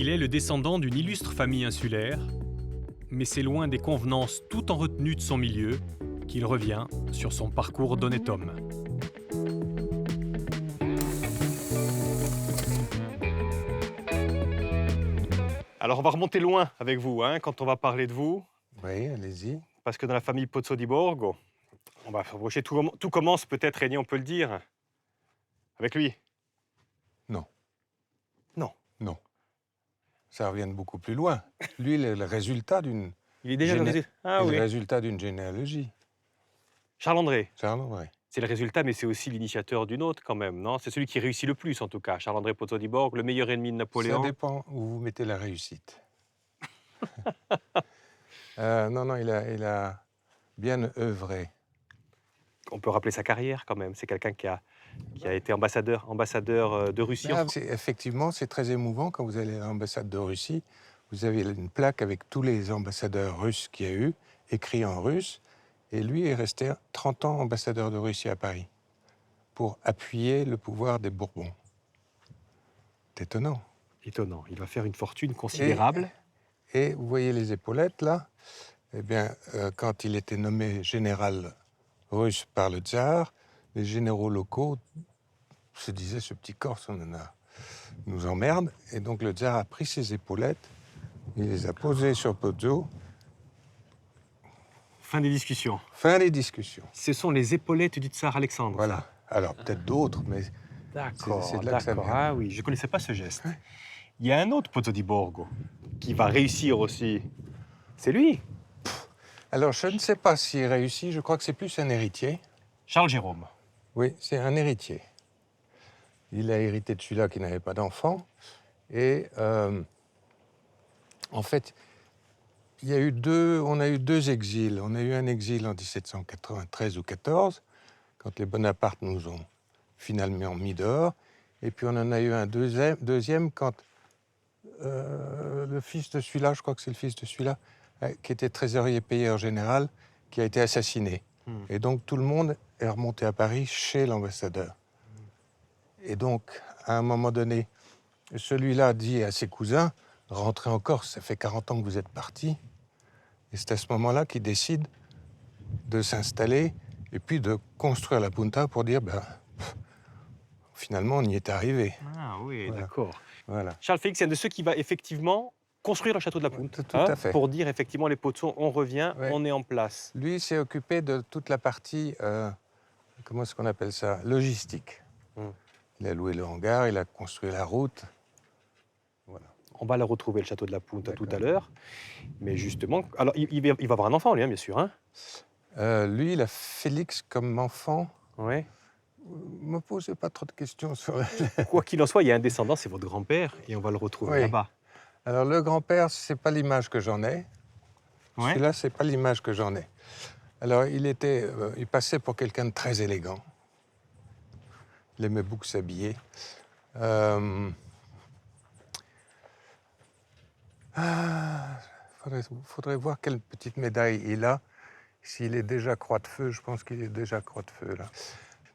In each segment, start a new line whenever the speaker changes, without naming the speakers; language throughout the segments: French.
Il est le descendant d'une illustre famille insulaire, mais c'est loin des convenances tout en retenue de son milieu qu'il revient sur son parcours d'honnête homme. Alors on va remonter loin avec vous, quand on va parler de vous.
Oui, allez-y.
Parce que dans la famille Pozzo di Borgo, tout commence peut-être, Régnier, on peut le dire, avec lui.
Non.
Non.
Non. Ça revient de beaucoup plus loin. Lui, il est le résultat d'une
Il est déjà le
résultat d'une généalogie.
Charles-André,
Charles-André.
c'est le résultat, mais c'est aussi l'initiateur d'une autre quand même, non? C'est celui qui réussit le plus en tout cas, Charles-André Pozzo di Borgo, le meilleur ennemi de
Ça
Napoléon.
dépend où vous mettez la réussite. Non, il a bien œuvré.
On peut rappeler sa carrière quand même, c'est quelqu'un qui a été ambassadeur de Russie.
Effectivement, c'est très émouvant quand vous allez à l'ambassade de Russie. Vous avez une plaque avec tous les ambassadeurs russes qu'il y a eu, écrit en russe. Et lui est resté 30 ans ambassadeur de Russie à Paris pour appuyer le pouvoir des Bourbons. C'est étonnant.
Étonnant, il va faire une fortune considérable.
Et vous voyez les épaulettes là. Eh bien, quand il était nommé général russe par le tsar, les généraux locaux se disaient, ce petit Corse, nous emmerde. Et donc le tsar a pris ses épaulettes, il les a posées sur Pozzo.
Fin des discussions.
Fin des discussions.
Ce sont les épaulettes du tsar Alexandre.
Voilà. Alors peut-être d'autres, mais
D'accord,
c'est de là que ça vient.
Ah oui, je ne connaissais pas ce geste.
Ouais.
Il y a un autre Pozzo di Borgo qui va réussir aussi. C'est lui,
Alors je ne sais pas s'il réussit, je crois que c'est plus un héritier.
Charles Jérôme.
Oui, c'est un héritier. Il a hérité de celui-là qui n'avait pas d'enfant. Et en fait, on a eu deux exils. On a eu un exil en 1793 ou 14, quand les Bonaparte nous ont finalement mis dehors. Et puis on en a eu un deuxième quand le fils de celui-là, je crois que c'est le fils de celui-là, qui était trésorier payeur général, qui a été assassiné. Et donc tout le monde est remonté à Paris chez l'ambassadeur. Et donc, à un moment donné, celui-là dit à ses cousins, rentrez en Corse, ça fait 40 ans que vous êtes partis. Et c'est à ce moment-là qu'il décide de s'installer et puis de construire la Punta pour dire, finalement, on y est arrivé.
Ah oui,
Voilà.
d'accord.
Voilà.
Charles Félix, c'est un de ceux qui va effectivement construire le château de la Punta.
Tout à fait.
Pour dire effectivement les Pozzo, on revient,
Ouais.
on est en place.
Lui s'est occupé de toute la partie, comment est-ce qu'on appelle ça, logistique. Il a loué le hangar, il a construit la route. Voilà.
On va le retrouver, le château de la Punta, tout à l'heure. Mais justement, alors il va avoir un enfant, lui, bien sûr.
Lui, il a Félix comme enfant.
Oui.
Ne me posez pas trop de questions sur...
Quoi qu'il en soit, il y a un descendant, c'est votre grand-père, et on va le retrouver là-bas.
Alors, le grand-père, c'est pas l'image que j'en ai.
Ouais.
Celui-là, c'est pas l'image que j'en ai. Alors, il passait pour quelqu'un de très élégant. Il aimait beaucoup s'habiller. Faudrait voir quelle petite médaille il a. S'il est déjà croix de feu, je pense qu'il est déjà croix de feu, là.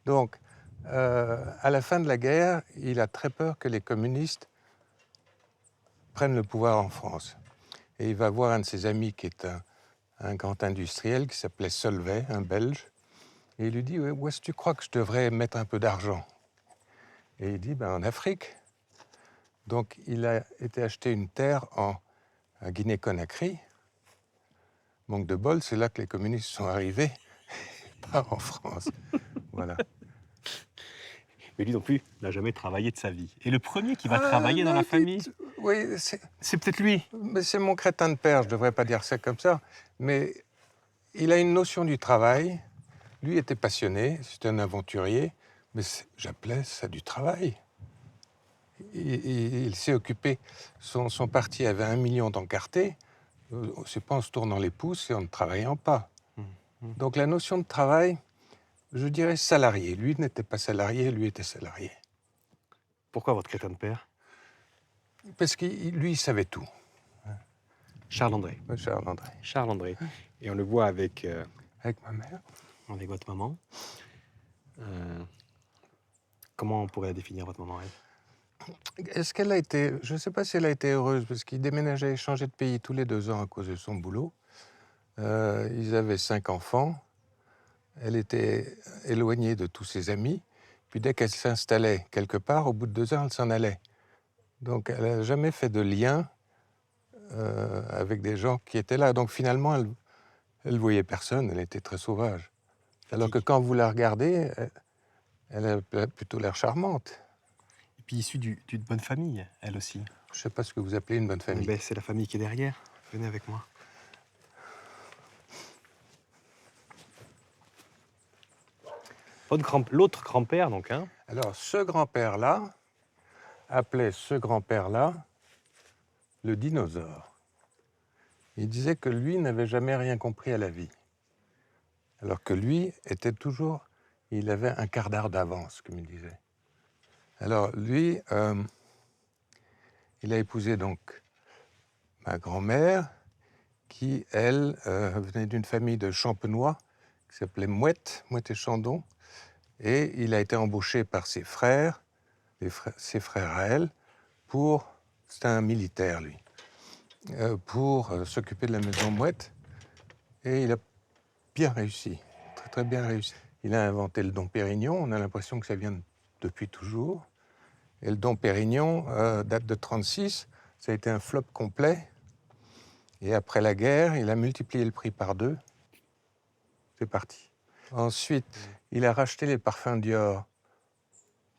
Donc, à la fin de la guerre, il a très peur que les communistes prennent le pouvoir en France. Et il va voir un de ses amis qui est un grand industriel qui s'appelait Solvay, un Belge. Et il lui dit, où est-ce que tu crois que je devrais mettre un peu d'argent? Et il dit, en Afrique. Donc, il a été acheter une terre à Guinée-Conakry. Manque de bol, c'est là que les communistes sont arrivés, pas en France. Voilà.
Mais lui non plus n'a jamais travaillé de sa vie. Et le premier qui va travailler dans la famille,
oui,
c'est peut-être lui.
Mais c'est mon crétin de père, je ne devrais pas dire ça comme ça. Mais il a une notion du travail. Lui était passionné, c'était un aventurier, mais j'appelais ça du travail. Il s'est occupé, son parti avait 1 million d'encartés, c'est pas en se tournant les pouces et en ne travaillant pas. Donc la notion de travail, je dirais salarié. Lui n'était pas salarié, lui était salarié.
Pourquoi votre crétin de père?
Parce que lui, il savait tout.
Charles-André.
Charles-André.
Charles-André. Et on le voit avec
ma mère.
Avec votre maman. Comment on pourrait la définir, votre maman, elle?
Est-ce qu'elle a été... Je ne sais pas si elle a été heureuse, parce qu'il déménageait, il changeait de pays tous les 2 ans à cause de son boulot. Ils avaient 5 enfants. Elle était éloignée de tous ses amis. Puis dès qu'elle s'installait quelque part, au bout de 2 ans, elle s'en allait. Donc elle n'a jamais fait de lien avec des gens qui étaient là. Donc finalement, elle ne voyait personne, elle était très sauvage. Alors que quand vous la regardez, elle a plutôt l'air charmante.
Et puis issue d'une bonne famille, elle aussi.
Je ne sais pas ce que vous appelez une bonne famille.
Ben, c'est la famille qui est derrière. Venez avec moi. L'autre grand-père, donc, hein.
Alors ce grand-père-là appelait ce grand-père-là le dinosaure. Il disait que lui n'avait jamais rien compris à la vie. Alors que lui était toujours... Il avait un quart d'heure d'avance, comme il disait. Alors lui, il a épousé donc ma grand-mère, qui, elle, venait d'une famille de champenois qui s'appelait Mouette et Chandon. Et il a été embauché par ses frères, ses frères à elle, pour... C'était un militaire, lui. Pour s'occuper de la maison Mouette. Et il a bien réussi, très très bien réussi. Il a inventé le Dom Pérignon, on a l'impression que ça vient depuis toujours. Et le Dom Pérignon date de 1936, ça a été un flop complet. Et après la guerre, il a multiplié le prix par 2. C'est parti. Ensuite, il a racheté les parfums Dior.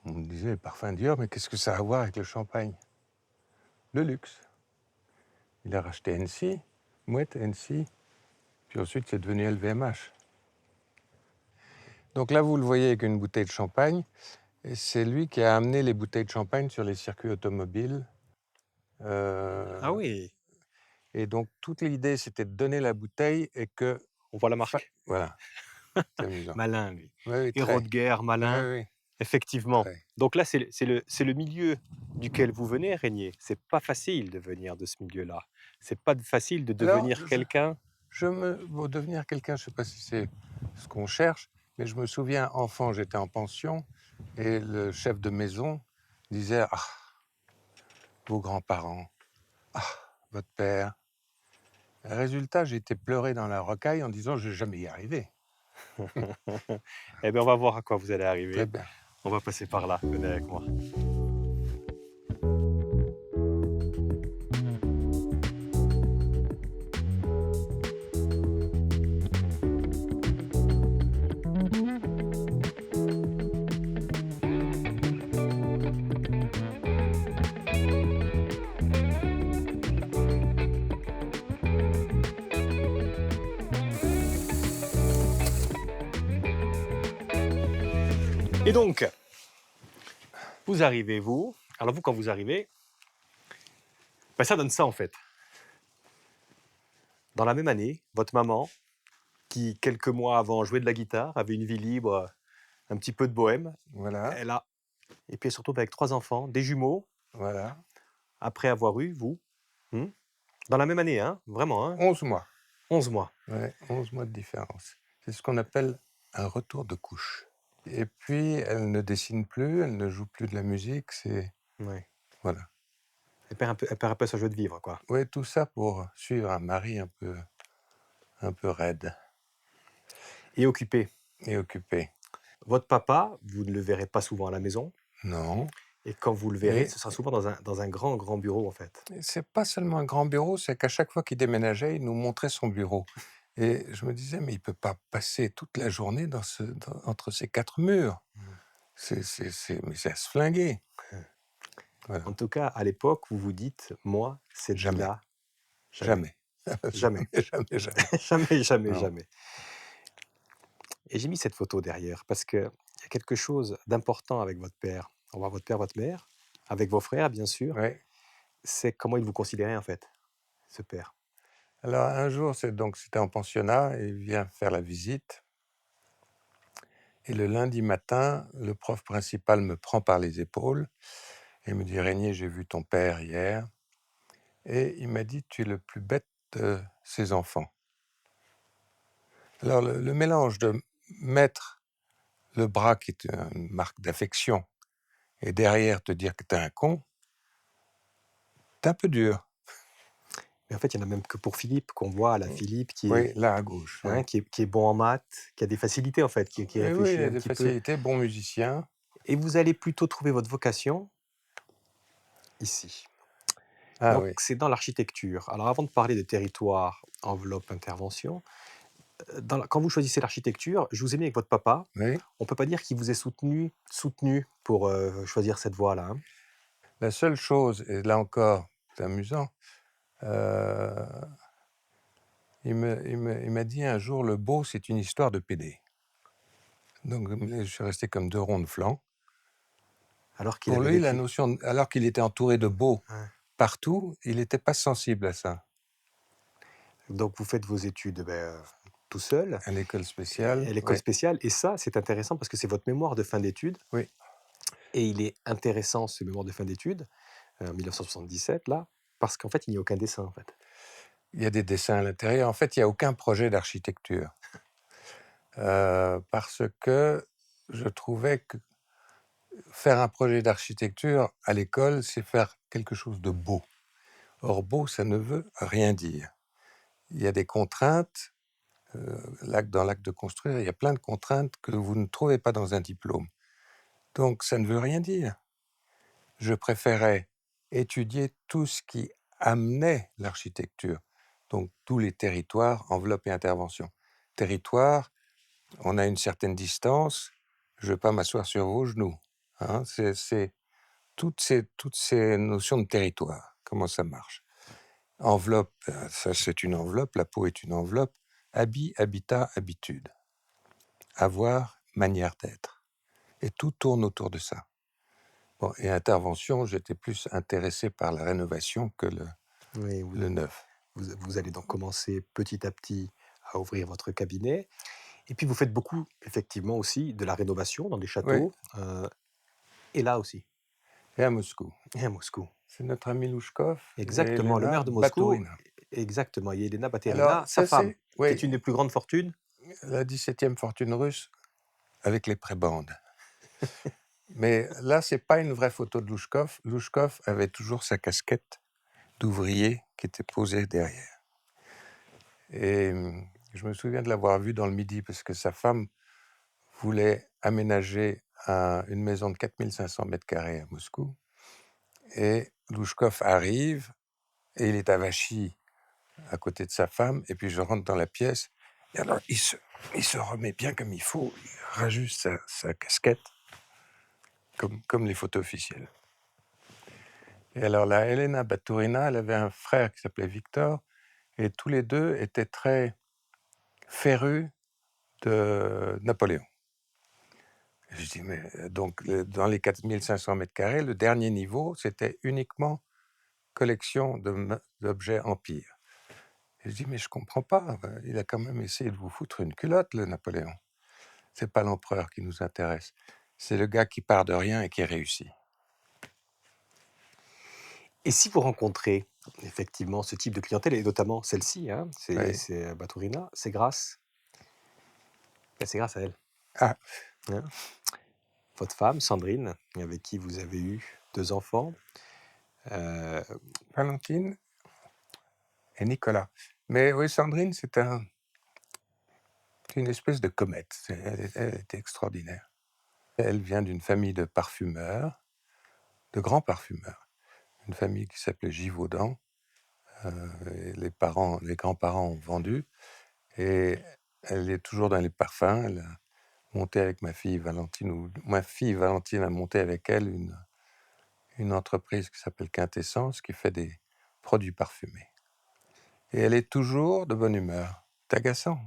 On me disait, les parfums Dior, mais qu'est-ce que ça a à voir avec le champagne? Le luxe. Il a racheté NC, Mouette, NC, puis ensuite c'est devenu LVMH. Donc là, vous le voyez avec une bouteille de champagne, et c'est lui qui a amené les bouteilles de champagne sur les circuits automobiles.
Ah oui,
Et donc toute l'idée, c'était de donner la bouteille et que...
on voit la marque.
Voilà, c'est amusant.
Malin, lui.
Oui, oui,
Héros
très.
de guerre, malin.
Oui, oui,
Effectivement.
très.
Donc là, c'est le milieu duquel vous venez, Régnier. C'est pas facile de venir de ce milieu-là. C'est pas facile de
Alors,
devenir quelqu'un.
Bon, devenir quelqu'un, je ne sais pas si c'est ce qu'on cherche, mais je me souviens, enfant, j'étais en pension, et le chef de maison disait « Ah, vos grands-parents, ah, votre père ». Résultat, j'ai été pleurer dans la rocaille en disant « Je ne vais jamais y arriver
Eh bien, on va voir à quoi vous allez ».
Très
arriver.
bien.
On va passer par là. Venez avec moi. Et donc, vous arrivez, vous. Alors vous, quand vous arrivez, ben ça donne ça en fait. Dans la même année, votre maman, qui quelques mois avant jouait de la guitare, avait une vie libre, un petit peu de bohème,
Voilà,
elle a, et puis elle se retrouve avec 3 enfants, des jumeaux,
voilà.
après avoir eu, vous, dans la même année, hein, vraiment, hein,
11 mois.
11 mois.
Ouais, 11 mois de différence. C'est ce qu'on appelle un retour de couche. Et puis, elle ne dessine plus, elle ne joue plus de la musique, c'est...
Ouais.
Voilà.
Elle perd un peu sa joie de vivre, quoi.
Oui, tout ça pour suivre un mari un peu raide
Et occupée.
et occupé.
Votre papa, vous ne le verrez pas souvent à la maison,
Non,
et quand vous le verrez,
Et-
ce sera souvent dans un grand, grand bureau, en fait.
c'est pas seulement un grand bureau, c'est qu'à chaque fois qu'il déménageait, il nous montrait son bureau. Et je me disais, mais il peut pas passer toute la journée entre ces 4 murs. Mais c'est à se flinguer. Voilà.
En tout cas, à l'époque, vous vous dites, moi, cette
Jamais.
vie-là,
Jamais.
Jamais.
Jamais, jamais.
Jamais, jamais,
Non.
jamais. Et j'ai mis cette photo derrière parce qu'il y a quelque chose d'important avec votre père. On voit votre père, votre mère, avec vos frères, bien sûr.
Ouais.
C'est comment il vous considérait, en fait, ce père.
Alors un jour, c'était en pensionnat, et il vient faire la visite. Et le lundi matin, le prof principal me prend par les épaules et me dit « Régnier, j'ai vu ton père hier. » Et il m'a dit « Tu es le plus bête de ses enfants. » Alors le mélange de mettre le bras, qui est une marque d'affection, Et derrière, te dire que t'es un con, c'est un peu dur.
Mais en fait, il y en a même que pour Philippe, qu'on voit à la Philippe
Oui, là à gauche. Oui.
qui est bon en maths, qui a des facilités en fait, qui
Et oui, il
réfléchit
a
un
des
petit peu.
facilités, bon musicien.
Et vous allez plutôt trouver votre vocation ici.
Ah
Donc,
oui,
c'est dans l'architecture. Alors, avant de parler de territoire, enveloppe, intervention, quand vous choisissez l'architecture, je vous ai mis avec votre papa.
oui.
On peut pas dire qu'il vous ait soutenu pour choisir cette voie-là, hein.
La seule chose, et là encore, c'est amusant, euh, il m'a dit un jour, le beau, c'est une histoire de PD. Donc je suis resté comme deux ronds de flanc.
Alors qu'il
Pour
avait
lui, la
vécu.
notion, alors qu'il était entouré de beaux
Hein.
partout, il n'était pas sensible à ça.
Donc, vous faites vos études tout seul,
À l'école spéciale,
à l'école
oui,
spéciale. Et ça, c'est intéressant parce que c'est votre mémoire de fin d'études.
oui.
Et il est intéressant, ce mémoire de fin d'études, en 1977, là, parce qu'en fait, il n'y a aucun dessin, en fait.
Il y a des dessins à l'intérieur. En fait, il n'y a aucun projet d'architecture. Parce que je trouvais que faire un projet d'architecture à l'école, c'est faire quelque chose de beau. Or, beau, ça ne veut rien dire. Il y a des contraintes. Dans l'acte de construire, il y a plein de contraintes que vous ne trouvez pas dans un diplôme. Donc, ça ne veut rien dire. Je préférais étudier tout ce qui amenait l'architecture. Donc, tous les territoires, enveloppe et intervention. Territoire, on a une certaine distance, je ne vais pas m'asseoir sur vos genoux. Hein, c'est toutes ces notions de territoire, comment ça marche. Enveloppe, ça c'est une enveloppe, la peau est une enveloppe. Habit, habitat, habitude. Avoir, manière d'être. Et tout tourne autour de ça. Bon, et intervention, j'étais plus intéressé par la rénovation que
Oui,
le neuf.
vous allez donc commencer petit à petit à ouvrir votre cabinet. Et puis, vous faites beaucoup, effectivement, aussi de la rénovation dans des
Oui,
châteaux. Et là aussi,
et à Moscou.
et à Moscou.
C'est notre ami Louchkov et
Exactement, le
Elena
maire de Moscou,
Baturina.
exactement. Il y a Elena
Alors,
Baterina, sa
ça
femme,
c'est,
qui
oui,
est une des plus grandes fortunes.
la 17e fortune russe avec les prébandes. Mais là, c'est pas une vraie photo de Louchkov. Louchkov avait toujours sa casquette d'ouvrier qui était posée derrière. Et je me souviens de l'avoir vu dans le Midi parce que sa femme voulait aménager une maison de 4500 mètres carrés à Moscou. Et Louchkov arrive et il est à Vachy à côté de sa femme. Et puis je rentre dans la pièce. Et alors il se remet bien comme il faut. Il rajuste sa casquette comme les photos officielles. Et alors la Elena Baturina, elle avait un frère qui s'appelait Victor. Et tous les deux étaient très férus de Napoléon. Je dis, mais donc dans les 4500 mètres carrés, le dernier niveau, c'était uniquement collection d'objets empire. Et je dis, mais je comprends pas, il a quand même essayé de vous foutre une culotte, le Napoléon. C'est pas l'empereur qui nous intéresse, c'est le gars qui part de rien et qui réussit.
Et si vous rencontrez effectivement ce type de clientèle, et notamment celle-ci, hein,
Oui.
c'est Baturina, c'est grâce à elle,
Ah,
hein. Votre femme, Sandrine, avec qui vous avez eu 2 enfants.
Valentine et Nicolas. Mais oui, Sandrine, c'est une espèce de comète. Elle était extraordinaire. Elle vient d'une famille de parfumeurs, de grands parfumeurs. Une famille qui s'appelait Givaudan. Et les grands-parents ont vendu. Et elle est toujours dans les parfums. Elle a monté avec ma fille Valentine, ou ma fille Valentine a monté avec elle une entreprise qui s'appelle Quintessence, qui fait des produits parfumés. Et elle est toujours de bonne humeur. C'est agaçant.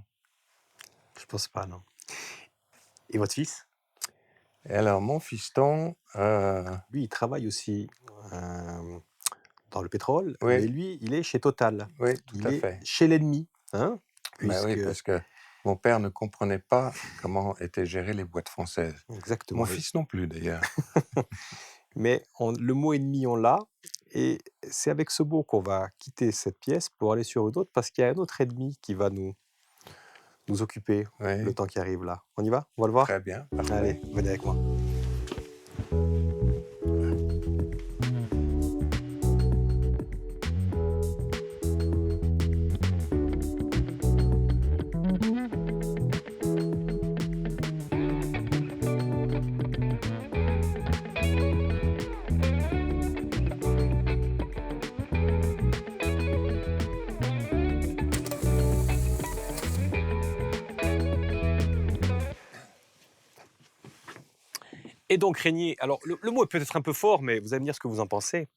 Je pense pas, non. Et votre fils?
Et alors, mon fiston,
Lui, il travaille aussi, dans le pétrole,
oui,
mais lui, il est chez Total.
oui, tout
Il
à
est
fait.
chez l'ennemi, hein,
Ben oui,
puisque
parce que mon père ne comprenait pas comment étaient gérées les boîtes françaises. Mon
exactement,
fils non plus, d'ailleurs.
mais le mot ennemi, on l'a, et c'est avec ce mot qu'on va quitter cette pièce pour aller sur une autre, parce qu'il y a un autre ennemi qui va nous occuper le
Oui,
temps qui arrive là. On y va? On va le voir?
très bien,
Allez,
parfait.
venez avec moi. Et donc, Régnier, alors le mot est peut-être un peu fort, mais vous allez me dire ce que vous en pensez.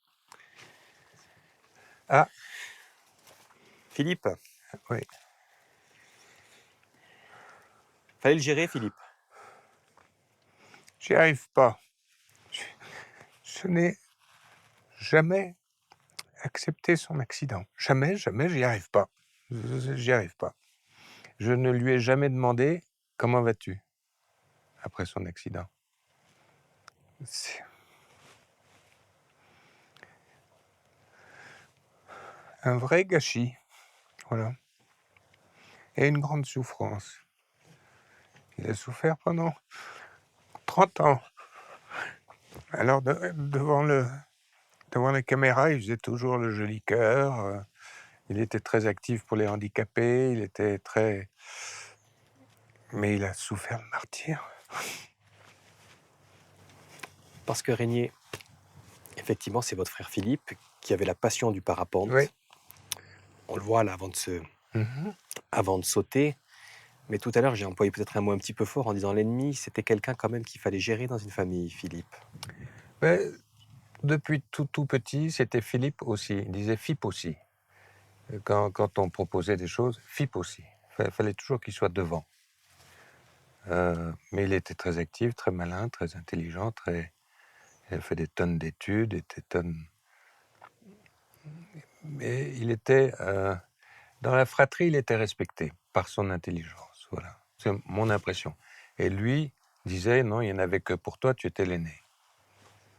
Ah,
Philippe,
oui.
fallait le gérer, Philippe.
J'y arrive pas. Je n'ai jamais accepté son accident. Jamais, jamais, j'y arrive pas. J'y arrive pas. Je ne lui ai jamais demandé comment vas-tu après son accident. C'est un vrai gâchis, voilà. Et une grande souffrance. Il a souffert pendant 30 ans. Alors devant la caméra, il faisait toujours le joli cœur. Il était très actif pour les handicapés. Il était très... Mais il a souffert le martyre.
Parce que Régnier, effectivement, c'est votre frère Philippe qui avait la passion du parapente.
Oui.
On le voit là
Mhm.
avant de sauter. Mais tout à l'heure, j'ai employé peut-être un mot un petit peu fort en disant l'ennemi, c'était quelqu'un quand même qu'il fallait gérer dans une famille, Philippe.
Mais depuis tout petit, c'était Philippe aussi. Il disait Philippe aussi. Quand on proposait des choses, Philippe aussi. Il fallait toujours qu'il soit devant. Mais il était très actif, très malin, très intelligent, il a fait des tonnes d'études, mais il était dans la fratrie, il était respecté par son intelligence. Voilà, c'est mon impression. Et lui disait non, il n'y en avait que pour toi, tu étais l'aîné.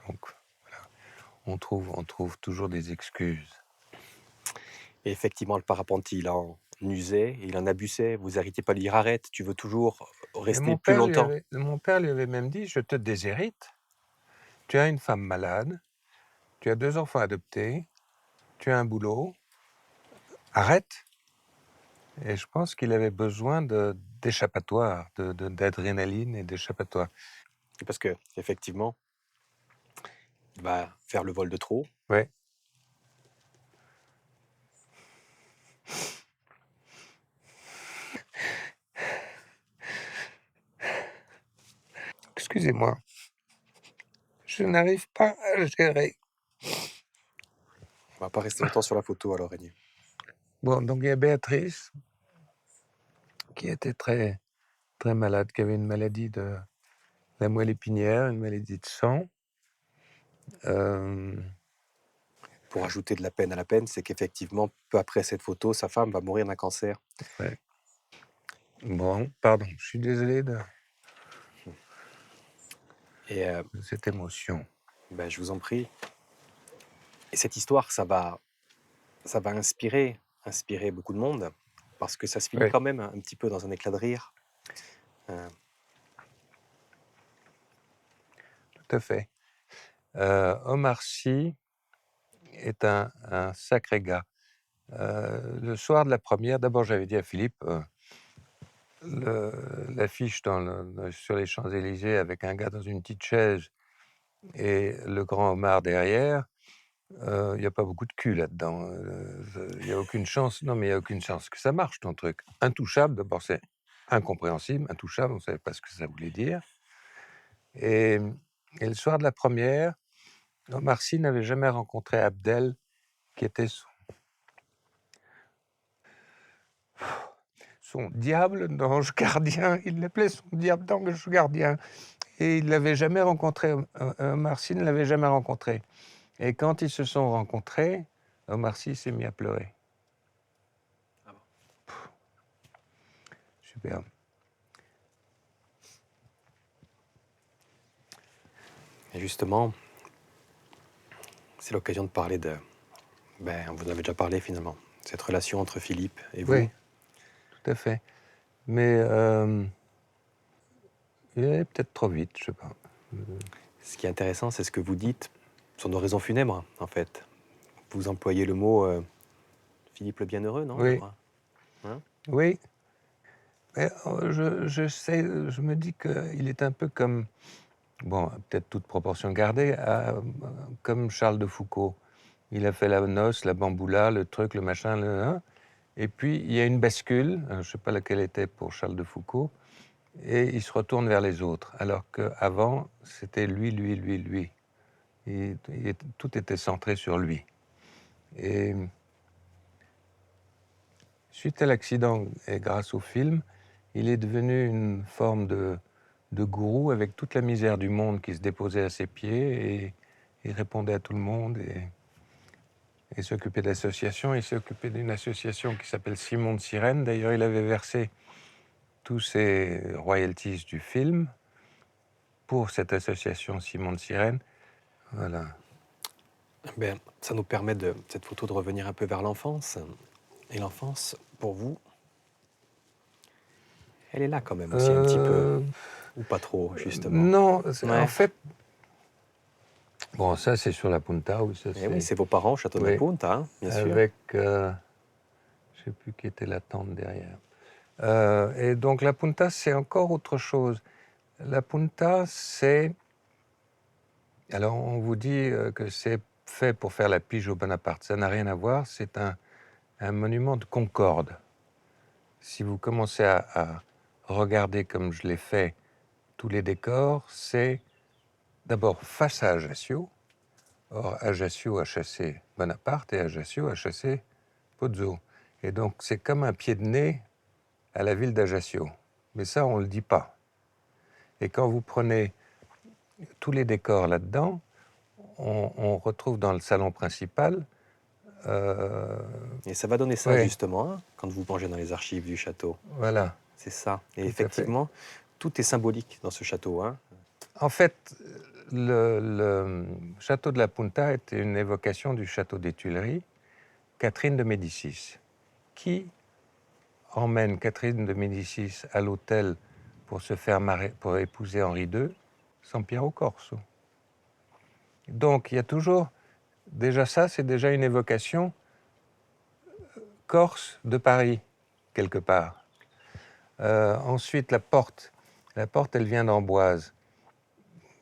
Donc voilà, on trouve toujours des excuses.
Et effectivement, le parapentier, il en usait, il en abusait. Vous n'arrêtez pas de lui dire arrête, tu veux toujours
Et
rester plus longtemps.
mon père lui avait même dit je te déshérite. Tu as une femme malade, tu as 2 enfants adoptés, tu as un boulot. Arrête. Et je pense qu'il avait besoin d'échappatoire, d'adrénaline et d'échappatoire.
Parce que, effectivement, il va faire le vol de trop.
Ouais. Excusez-moi. Je n'arrive pas à gérer.
On va pas rester longtemps sur la photo alors, Régnier.
Bon, donc il y a Béatrice qui était très, très malade, qui avait une maladie de la moelle épinière, une maladie de sang. Euh,
Pour ajouter de la peine à la peine, c'est qu'effectivement, peu après cette photo, sa femme va mourir d'un cancer.
ouais. Bon, pardon, je suis désolé
Et
de cette émotion.
ben, je vous en prie. Et cette histoire, ça va inspirer beaucoup de monde, parce que ça se finit
Oui,
quand même un petit peu dans un éclat de rire.
tout à fait. Omar Sy est un sacré gars. Le soir de la première, d'abord j'avais dit à Philippe, l'affiche sur les Champs-Élysées avec un gars dans une petite chaise et le grand Omar derrière, il n'y a pas beaucoup de cul là-dedans. Il n'y a aucune chance. Non, mais il n'y a aucune chance que ça marche, ton truc. Intouchable, d'abord, c'est incompréhensible. Intouchable, on ne savait pas ce que ça voulait dire. Et le soir de la première, Omar Sy n'avait jamais rencontré Abdel, qui était son diable d'ange gardien. Il l'appelait son diable d'ange gardien. Et il ne l'avait jamais rencontré. Omar Sy ne l'avait jamais rencontré. Et quand ils se sont rencontrés, Omar Sy s'est mis à pleurer.
Ah bon.
Super.
Et justement, c'est l'occasion de parler de... Ben, vous en avez déjà parlé finalement, cette relation entre Philippe et vous.
Oui, tout à fait. Mais il allait peut-être trop vite, je sais pas.
Ce qui est intéressant, c'est ce que vous dites sur nos raisons funèbres, en fait. Vous employez le mot Philippe le Bienheureux, non, je
Oui,
crois. Hein?
oui. Mais, je me dis qu'il est un peu comme, bon, peut-être toute proportion gardée, comme Charles de Foucault. Il a fait la noce, la bamboula, le truc, le machin, et puis il y a une bascule, je ne sais pas laquelle était pour Charles de Foucault, et il se retourne vers les autres, alors qu'avant, c'était lui, lui, lui, lui. Tout était centré sur lui. Et suite à l'accident et grâce au film, il est devenu une forme de gourou avec toute la misère du monde qui se déposait à ses pieds et il répondait à tout le monde et s'occupait d'associations. Il s'est occupé d'une association qui s'appelle Simon de Sirène. D'ailleurs, il avait versé tous ses royalties du film pour cette association Simon de Sirène. Voilà.
Ben, ça nous permet, cette photo, de revenir un peu vers l'enfance. Et l'enfance, pour vous, elle est là quand même aussi un petit peu, ou pas trop, justement.
Non,
Ouais.
en fait, bon, ça c'est sur la Punta, oui, ça
Eh oui, c'est vos parents au château de la
oui,
Punta, hein, bien sûr.
avec, je ne sais plus qui était la tante derrière. Et donc la Punta, c'est encore autre chose. La Punta, c'est... Alors on vous dit que c'est fait pour faire la pige au Bonaparte. Ça n'a rien à voir, c'est un monument de concorde. Si vous commencez à regarder comme je l'ai fait tous les décors, c'est d'abord face à Ajaccio. Or, Ajaccio a chassé Bonaparte et Ajaccio a chassé Pozzo. Et donc, c'est comme un pied de nez à la ville d'Ajaccio. Mais ça, on ne le dit pas. Et quand vous prenez tous les décors là-dedans, on retrouve dans le salon principal...
Et ça va donner ça,
oui,
justement, hein, quand vous plongez dans les archives du château.
voilà,
C'est ça. Et
tout à fait.
effectivement, tout est symbolique dans ce château, hein.
En fait, le château de la Punta était une évocation du château des Tuileries, Catherine de Médicis, qui emmène Catherine de Médicis à l'hôtel pour se faire pour épouser Henri II, Sampiero Corso. Donc il y a toujours, déjà ça, c'est déjà une évocation corse de Paris, quelque part. Ensuite, la porte, elle vient d'Amboise.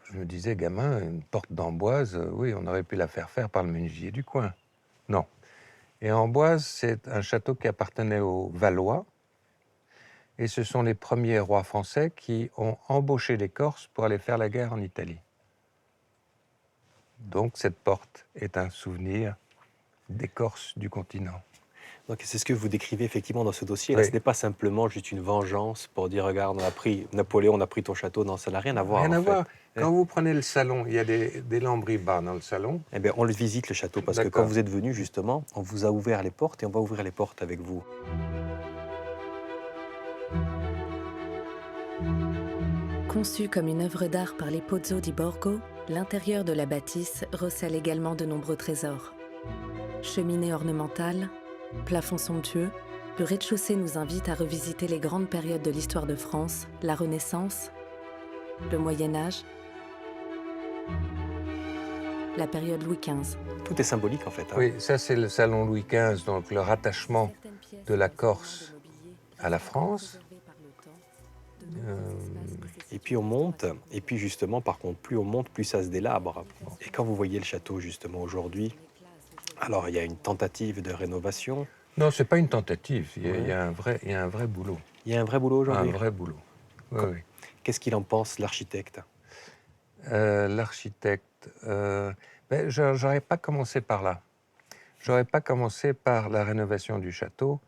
Je me disais, gamin, une porte d'Amboise, oui, on aurait pu la faire par le menuisier du coin. Non. Et Amboise, c'est un château qui appartenait aux Valois. Et ce sont les premiers rois français qui ont embauché les Corses pour aller faire la guerre en Italie. Donc cette porte est un souvenir des Corses du continent.
Donc c'est ce que vous décrivez effectivement dans ce dossier.
Oui.
Là, ce n'est pas simplement juste une vengeance pour dire, regarde, Napoléon, on a pris ton château. Non, ça n'a rien à voir.
Rien à
en
voir.
fait.
Quand vous prenez le salon, il y a des lambris-bas dans le salon.
Eh bien, on le visite, le château, parce que quand
D'accord.
vous êtes venu, justement, on vous a ouvert les portes et on va ouvrir les portes avec vous.
Conçu comme une œuvre d'art par les Pozzo di Borgo, l'intérieur de la bâtisse recèle également de nombreux trésors. Cheminée ornementale, plafond somptueux, le rez-de-chaussée nous invite à revisiter les grandes périodes de l'histoire de France, la Renaissance, le Moyen-Âge, la période Louis XV.
Tout est symbolique, en fait. Hein.
Oui, ça c'est le salon Louis XV, donc le rattachement de la Corse à la France.
Et puis on monte, et puis justement, par contre, plus on monte, plus ça se délabre. Et quand vous voyez le château, justement, aujourd'hui, alors il y a une tentative de rénovation.
Non, c'est pas une tentative, il y a un vrai boulot.
Il y a un vrai boulot aujourd'hui.
Un vrai boulot, oui, oui.
Qu'est-ce qu'il en pense, l'architecte?
L'architecte, j'aurais pas commencé par là. J'aurais pas commencé par la rénovation du château,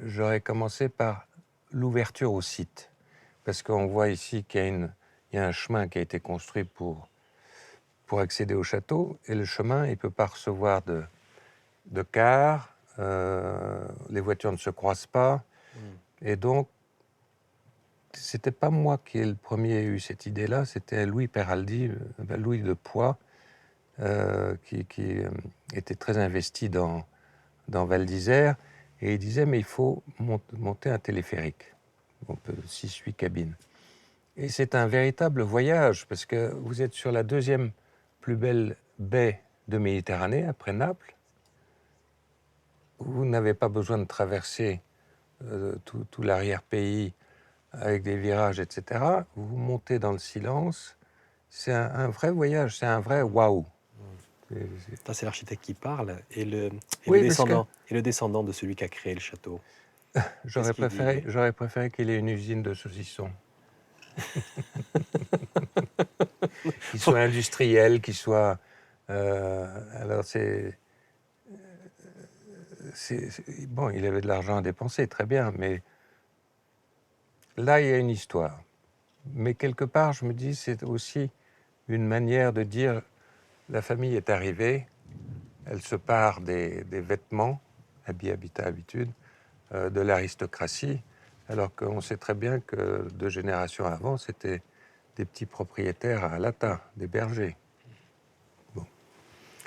j'aurais commencé par l'ouverture au site. Parce qu'on voit ici qu'il y a un chemin qui a été construit pour accéder au château, et le chemin, il ne peut pas recevoir de cars, les voitures ne se croisent pas, et donc, c'était pas moi qui ai le premier eu cette idée-là, c'était Louis Peraldi, Louis de Poix, qui était très investi dans Val d'Isère, et il disait, mais il faut monter un téléphérique. On peut 6-8 cabines. Et c'est un véritable voyage, parce que vous êtes sur la deuxième plus belle baie de Méditerranée, après Naples. Vous n'avez pas besoin de traverser tout l'arrière-pays avec des virages, etc. Vous montez dans le silence. C'est un vrai voyage, c'est un vrai waouh.
Ça, c'est l'architecte qui parle, et le descendant de celui qui a créé le château.
J'aurais préféré qu'il ait une usine de saucissons. Qu'il soit industriel, qu'il soit... alors bon, il avait de l'argent à dépenser, très bien, mais là, il y a une histoire. Mais quelque part, je me dis, c'est aussi une manière de dire, la famille est arrivée, elle se part des vêtements, habits, habitat, habitude, de l'aristocratie, alors qu'on sait très bien que 2 générations avant, c'était des petits propriétaires à latin, des bergers.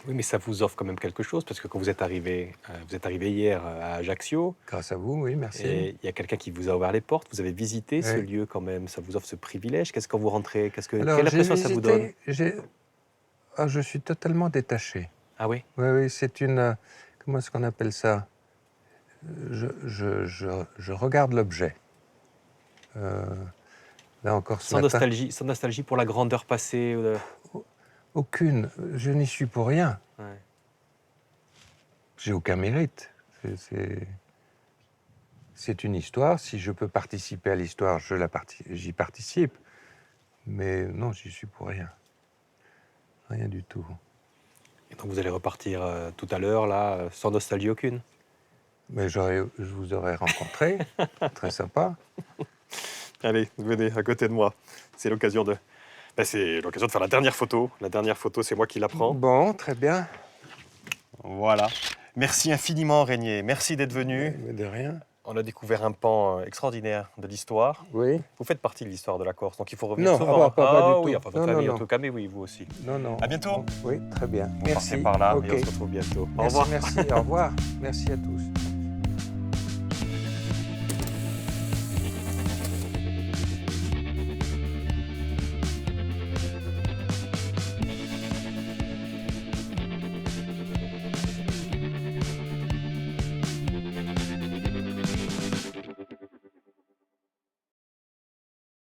Oui, mais ça vous offre quand même quelque chose, parce que quand vous êtes arrivé hier à Ajaccio,
Grâce à vous, oui, merci.
et il y a quelqu'un qui vous a ouvert les portes, vous avez visité ce
Oui.
lieu quand même, ça vous offre ce privilège. Qu'est-ce que quand vous rentrez,
Alors,
quelle
j'ai
impression ça vous donne?
visité, je suis totalement détaché.
Ah oui?
Oui, oui, c'est une... comment est-ce qu'on appelle ça? Je regarde l'objet. Là encore ce matin...
Sans nostalgie pour la grandeur passée.
Aucune. Je n'y suis pour rien.
Ouais.
J'ai aucun mérite. C'est une histoire. Si je peux participer à l'histoire, j'y participe. Mais non, j'y suis pour rien. Rien du tout.
Et donc vous allez repartir tout à l'heure, là, sans nostalgie aucune?
Mais je vous aurais rencontré. Très sympa.
Allez, venez à côté de moi. C'est l'occasion de... c'est l'occasion de faire la dernière photo. La dernière photo, c'est moi qui la prends.
Bon, très bien.
Voilà. Merci infiniment, Régnier. Merci d'être venu.
Mais de rien.
On a découvert un pan extraordinaire de l'histoire.
Oui.
Vous faites partie de l'histoire de la Corse, donc il faut revenir
Non,
souvent.
pas du
oui,
tout.
enfin votre
Non,
famille
non,
en tout cas, mais oui, vous aussi.
Non, non.
À bientôt.
Oui, très bien.
Vous
Merci.
partez par là
Ok.
et on se retrouve bientôt. Au
Merci,
revoir.
merci. Au revoir. Merci à tous.